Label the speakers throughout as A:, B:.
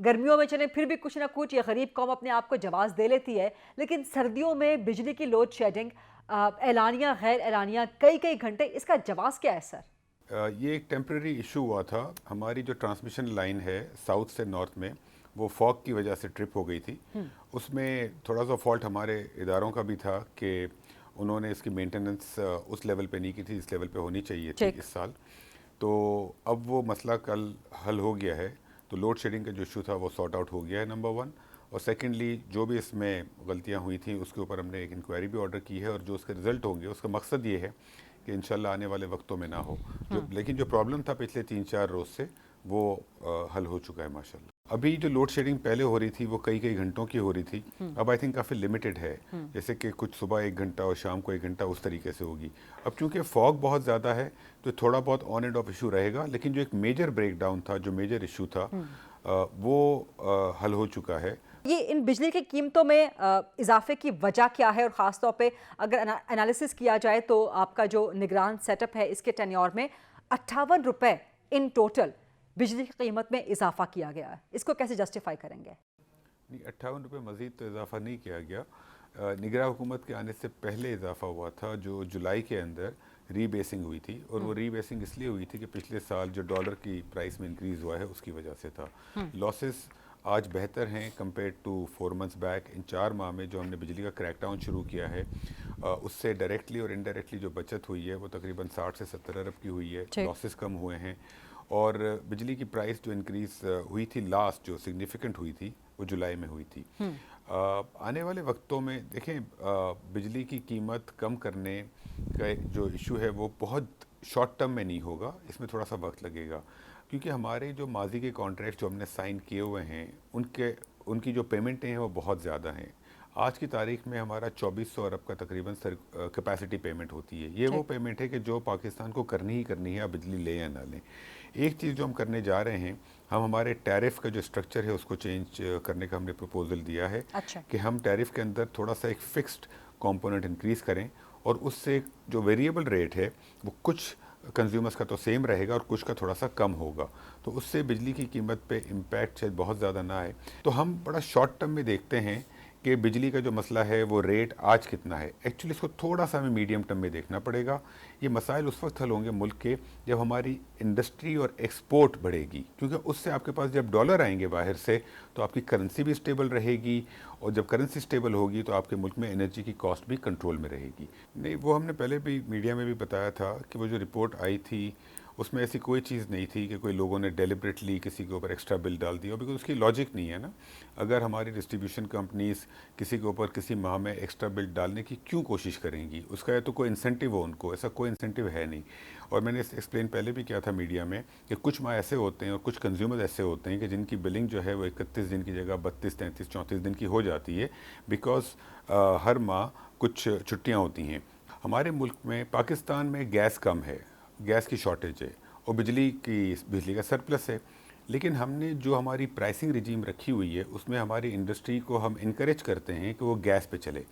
A: गर्मियों में चलें फिर भी कुछ ना कुछ ये गरीब कौम अपने आप को जवाब दे लेती है, लेकिन सर्दियों में बिजली की लोड शेडिंग, एलानिया गैर एलानिया कई कई घंटे, इसका जवाब क्या है सर?
B: ये एक टेम्प्रेरी इशू हुआ था। हमारी जो ट्रांसमिशन लाइन है साउथ से नॉर्थ में, वो फॉग की वजह से ट्रिप हो गई थी। उसमें थोड़ा सा फॉल्ट हमारे इदारों का भी था कि उन्होंने इसकी मेंटेनेंस उस लेवल पे नहीं की थी जिस लेवल पे होनी चाहिए थी
A: ठीक।
B: इस साल। तो अब वो मसला कल हल हो गया है। तो लोड शेडिंग का जो इशू था वो सॉर्ट आउट हो गया है, नंबर वन। और सेकेंडली जो भी इसमें गलतियां हुई थी उसके ऊपर हमने एक इंक्वायरी भी ऑर्डर की है, और जो उसके रिजल्ट होंगे उसका मकसद ये है कि इंशाल्लाह आने वाले वक्तों में ना हो। लेकिन जो प्रॉब्लम था पिछले 3-4 रोज़ से, वो हल हो चुका है माशाल्लाह। अभी जो लोड शेडिंग पहले हो रही थी वो कई कई घंटों की हो रही थी, अब आई थिंक काफ़ी लिमिटेड है। जैसे कि कुछ सुबह 1 घंटा और शाम को 1 घंटा उस तरीके से होगी। अब चूंकि फॉग बहुत ज़्यादा है तो थोड़ा बहुत ऑन एंड ऑफ इशू रहेगा, लेकिन जो एक मेजर ब्रेकडाउन था, जो मेजर इशू था, वो हल हो चुका है।
A: ये इन बिजली की कीमतों में इजाफे की वजह क्या है, और ख़ास तौर पे अगर एनालिसिस किया जाए तो आपका जो निगरान सेटअप है इसके टेन्योर में 58 रुपए इन टोटल बिजली की कीमत में इजाफा किया गया है, इसको कैसे जस्टिफाई करेंगे?
B: नहीं, 58 रुपये मज़ीद तो इजाफा नहीं किया गया। निगरान हुकूमत के आने से पहले इजाफा हुआ था, जो जुलाई के अंदर रीबेसिंग हुई थी। और वो रीबेसिंग इसलिए हुई थी कि पिछले साल जो डॉलर की प्राइस में इंक्रीज़ हुआ है उसकी वजह से था। लॉसेस आज बेहतर हैं कंपेयर टू 4 मंथ्स बैक। इन 4 माह में जो हमने बिजली का क्रैकडाउन शुरू किया है, उससे डायरेक्टली और इनडायरेक्टली जो बचत हुई है वो तकरीबन 60 से 70 अरब की हुई है।
A: ठीक।
B: लॉसेस कम हुए हैं। और बिजली की प्राइस जो इंक्रीज़ हुई थी, लास्ट जो सिग्निफिकेंट हुई थी, वो जुलाई में हुई थी। आने वाले वक्तों में देखें, बिजली की कीमत कम करने का जो इशू है वो बहुत शॉर्ट टर्म में नहीं होगा, इसमें थोड़ा सा वक्त लगेगा। क्योंकि हमारे जो माजी के कॉन्ट्रैक्ट जो हमने साइन किए हुए हैं, उनकी जो पेमेंटें हैं वो बहुत ज़्यादा हैं। आज की तारीख में हमारा 2400 अरब का तकरीबन कैपेसिटी पेमेंट होती है। ये वो
A: ठीक।
B: पेमेंट है कि जो पाकिस्तान को करनी ही करनी है, आप बिजली लें या ना लें। एक चीज़ जो हम करने जा रहे हैं, हम हमारे टैरिफ का जो स्ट्रक्चर है उसको चेंज करने का हमने प्रपोजल दिया है।
A: अच्छा।
B: कि हम टैरिफ के अंदर थोड़ा सा एक फ़िक्स्ड कंपोनेंट इंक्रीज़ करें, और उससे जो वेरिएबल रेट है वो कुछ कंज्यूमर्स का तो सेम रहेगा और कुछ का थोड़ा सा कम होगा। तो उससे बिजली की कीमत पे इम्पैक्ट शायद बहुत ज़्यादा ना आए। तो हम बड़ा शॉर्ट टर्म में देखते हैं कि बिजली का जो मसला है वो रेट आज कितना है। एक्चुअली इसको थोड़ा सा हमें मीडियम टर्म में देखना पड़ेगा। ये मसाइल उस वक्त हल होंगे मुल्क के, जब हमारी इंडस्ट्री और एक्सपोर्ट बढ़ेगी, क्योंकि उससे आपके पास जब डॉलर आएंगे बाहर से तो आपकी करेंसी भी स्टेबल रहेगी। और जब करेंसी स्टेबल होगी तो आपके मुल्क में एनर्जी की कॉस्ट भी कंट्रोल में रहेगी। नहीं, वो हमने पहले भी मीडिया में भी बताया था कि वो जो रिपोर्ट आई थी उसमें ऐसी कोई चीज़ नहीं थी कि कोई लोगों ने डेलिबरेटली किसी के ऊपर एक्स्ट्रा बिल डाल दिया, बिकॉज उसकी लॉजिक नहीं है ना। अगर हमारी डिस्ट्रीब्यूशन कंपनीज किसी के ऊपर किसी माह में एक्स्ट्रा बिल डालने की क्यों कोशिश करेंगी, उसका या तो कोई इंसेंटिव हो उनको, ऐसा कोई इंसेंटिव है नहीं। और मैंने एक्सप्लेन पहले भी किया था मीडिया में कि कुछ माह ऐसे होते हैं और कुछ कंज्यूमर्स ऐसे होते हैं कि जिनकी बिलिंग जो है वो 31 दिन की जगह 32, 33, 34 दिन की हो जाती है, बिकॉज हर माह कुछ छुट्टियाँ होती हैं। हमारे मुल्क में, पाकिस्तान में गैस कम है, गैस की शॉर्टेज है, और बिजली का सरप्लस है। लेकिन हमने जो हमारी प्राइसिंग रिजीम रखी हुई है उसमें हमारी इंडस्ट्री को हम इनकरेज करते हैं कि वो गैस पे चले।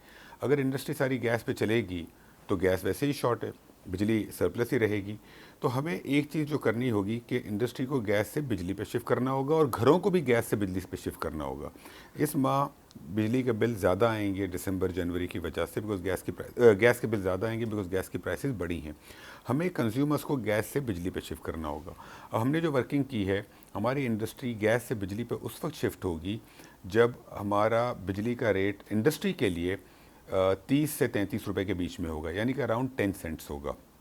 B: अगर इंडस्ट्री सारी गैस पे चलेगी तो गैस वैसे ही शॉर्ट है, बिजली सरप्लस ही रहेगी। तो हमें एक चीज़ जो करनी होगी कि इंडस्ट्री को गैस से बिजली पे शिफ्ट करना होगा, और घरों को भी गैस से बिजली पे शिफ्ट करना होगा। इस माह बिजली के बिल ज़्यादा आएंगे दिसंबर जनवरी की वजह से, बिकॉज गैस के बिल ज़्यादा आएंगे बिकॉज गैस की प्राइसेस बढ़ी हैं। हमें कंज्यूमर्स को गैस से बिजली पे शिफ्ट करना होगा। अब हमने जो वर्किंग की है, हमारी इंडस्ट्री गैस से बिजली पे उस वक्त शिफ्ट होगी जब हमारा बिजली का रेट इंडस्ट्री के लिए 30 से 33 रुपए के बीच में होगा, यानी कि अराउंड 10 सेंट्स होगा।